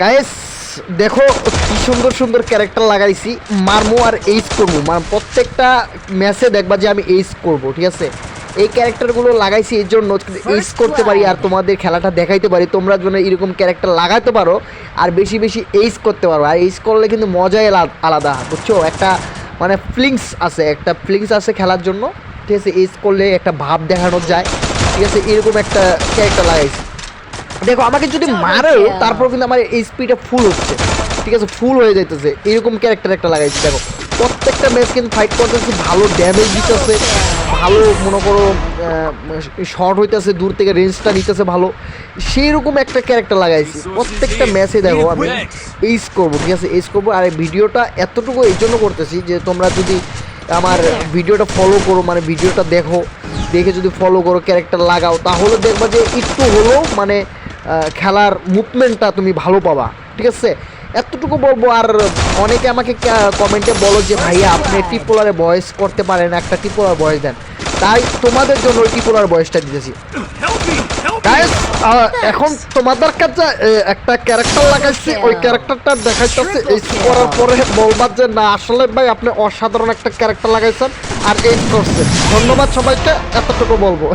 Guys দেখো কি সুন্দর সুন্দর ক্যারেক্টার লাগাইছি, মারমো আর এইচ করবো, মানে প্রত্যেকটা ম্যাচে দেখবা যে আমি এইচ করবো, ঠিক আছে। এই ক্যারেক্টারগুলো লাগাইছি এই জন্য এইচ করতে পারি আর তোমাদের খেলাটা দেখাইতে পারি, তোমরা যেন এরকম ক্যারেক্টার লাগাতে পারো আর বেশি বেশি এইচ করতে পারো। আর এইচ করলে কিন্তু মজাই আলাদা, বুঝছো? একটা মানে ফিলিংস আছে খেলার জন্য, ঠিক আছে। এইচ করলে একটা ভাব দেখানো যায়, ঠিক আছে। এরকম একটা ক্যারেক্টার লাগাইছি। দেখো আমাকে যদি মারেও তারপর কিন্তু আমার এইচপিটা ফুল হচ্ছে, ঠিক আছে, ফুল হয়ে যাইতেছে। এরকম ক্যারেক্টার একটা লাগাইছি। দেখো প্রত্যেকটা ম্যাচ কিন্তু ফাইট করতেছি, ভালো ড্যামেজ দিতেছে, ভালো মনে করো শর্ট হইতেছে, দূর থেকে রেঞ্জটা নিতেছে ভালো, সেই রকম একটা ক্যারেক্টার লাগাইছি। প্রত্যেকটা ম্যাচে দেখো আমি এইচ করবো, ঠিক আছে, এইচ করবো। আর এই ভিডিওটা এতটুকু এই জন্য করতেছি যে তোমরা যদি আমার ভিডিওটা ফলো করো, মানে ভিডিওটা দেখো, দেখে যদি ফলো করো, ক্যারেক্টার লাগাও, তাহলে দেখবা যে একটু হলেও মানে খেলার মুভমেন্টটা তুমি ভালো পাবা, ঠিক আছে। এতটুকু বলবো। আর অনেকে আমাকে কমেন্টে বলো যে ভাইয়া আপনি টিপোলারে ভয়েস করতে পারেন, একটা টিপোলার ভয়েস দেন, তাই তোমাদের জন্য ওই টিপোলার ভয়েসটা দিতেছি। গাইস এখন তোমাদের কাছে একটা ক্যারেক্টার লাগাইছি, ওই ক্যারেক্টারটা দেখাইতেছে, এই করার পরে বলবার যে না আসলে ভাই আপনি অসাধারণ একটা ক্যারেক্টার লাগাইছেন আর এই করছেন। ধন্যবাদ সবাইকে, এতটুকু বলবো।